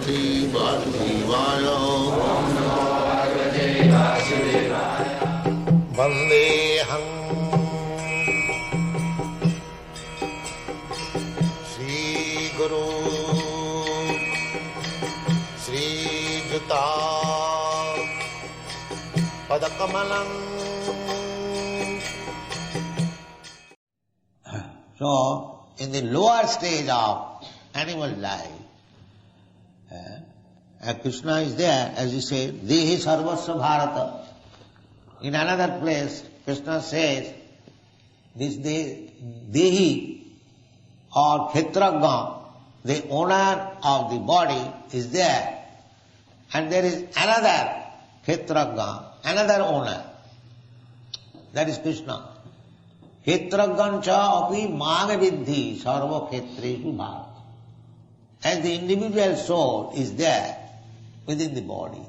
Bhagavate Vasudevaya. Vandeham Sri Guru Sri Juta Padakamalam. So, in the lower stage of animal life, Krishna is there, as he said, Dehi Sarvasva Bharata. In another place, Krishna says, this Dehi or Kshetrajna, the owner of the body is there, and there is another Kshetrajna, another owner. That is Krishna. Kshetrajnancha api magavidhi sarva kshetreshu bharata. As the individual soul is there within the body,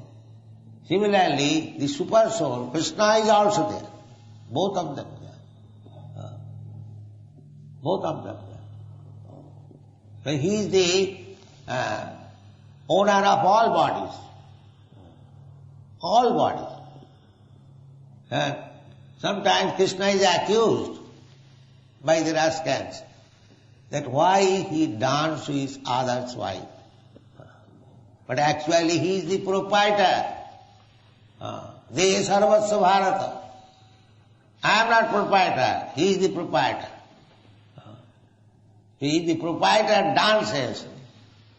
similarly the super soul, Krishna, is also there. Both of them there. Both of them there. So he is the owner of all bodies. All bodies. Sometimes Krishna is accused by the rascals that why he danced to his other's wife. But actually he is the proprietor. Dehi Sarvasva Bharata. I am not proprietor, he is the proprietor. He is the proprietor, dances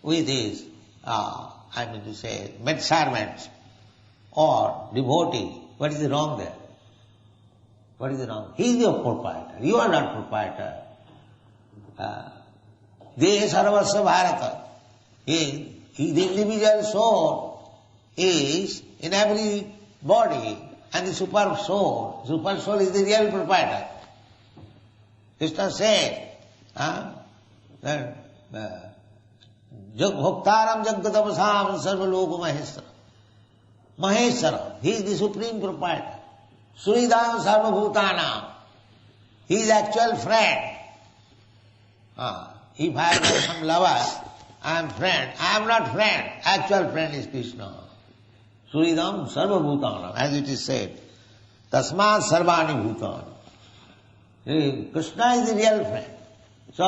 with his, maidservants or devotee. What is the wrong there? What is the wrong? He is the proprietor. You are not proprietor. Dehi Sarvasva Bharata. The individual soul is in every body, and the super soul is the real proprietor. Krishna said, Bhoktaram Jagatapasam Sarvaloka Maheshwara. Maheshwara, he is the supreme proprietor. Suridam Sarvabhutanam, he is actual friend. If I have some lover, I am friend. I am not friend. Actual friend is Krishna. Suridam Sarvabhutanam, as it is said. Tasmat Sarvani Bhutani. Krishna is the real friend. So,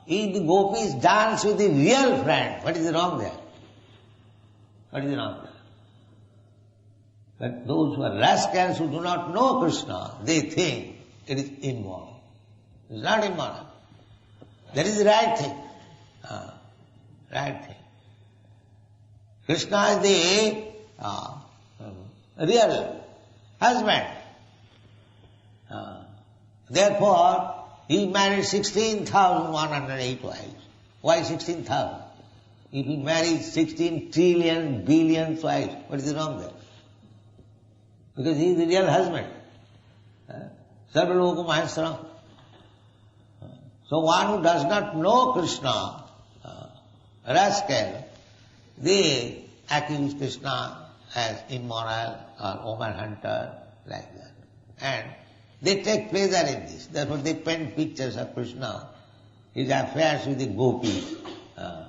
if the gopis dance with the real friend, what is the wrong there? What is the wrong there? But those who are rascals who do not know Krishna, they think it is immoral. It is not immoral. That is the right thing. Right thing. Krishna is the real husband. Therefore, he married 16,108 wives. Why 16,000? If he married 16 trillion billion wives, what is wrong there? Because he is the real husband. Sarvaloka Maheshwara. So one who does not know Krishna, rascal, they accuse Krishna as immoral or woman hunter, like that. And they take pleasure in this. Therefore they paint pictures of Krishna, his affairs with the gopis.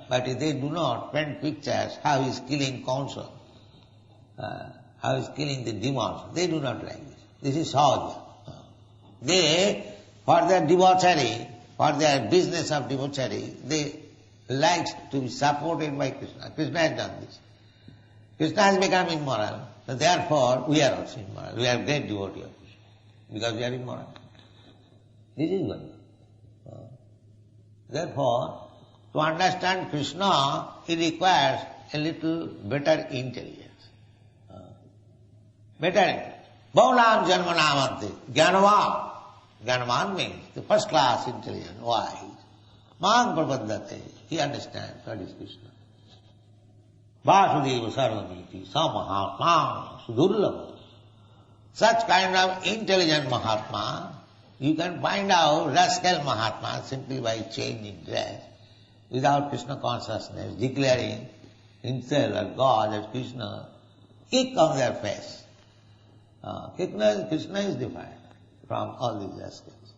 But they do not paint pictures how he is killing Kamsa, how he is killing the demons. They do not like this. This is Sahaja. They, for their debauchery, for their business of debauchery, they like to be supported by Krishna. Krishna has done this. Krishna has become immoral. So therefore, we are also immoral. We are great devotee of Krishna. Because we are immoral. This is one. Therefore, to understand Krishna, it requires a little better intelligence. Better intelligence. Bhavanam janmanamante. Jnanavan. Jnanavan means the first class intelligence, wise. Mang prapaddate. He understands what is Krishna. Vasudeva sarvamiti samahatma sudurlabha. Such kind of intelligent Mahatma, you can find out rascal Mahatma simply by changing dress, without Krishna consciousness, declaring himself as God, as Krishna, kick on their face. Krishna is different from all these rascals.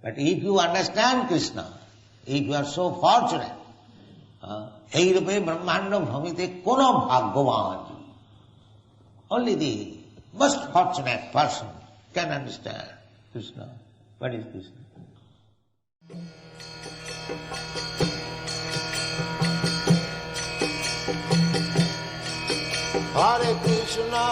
But if you understand Krishna, if you are so fortunate, এইরূপে ব্রহ্মাণ্ড ভ্রমিতে কোন ভাগ্যবান, only the most fortunate person can understand Krishna. What is Krishna? Hare Krishna,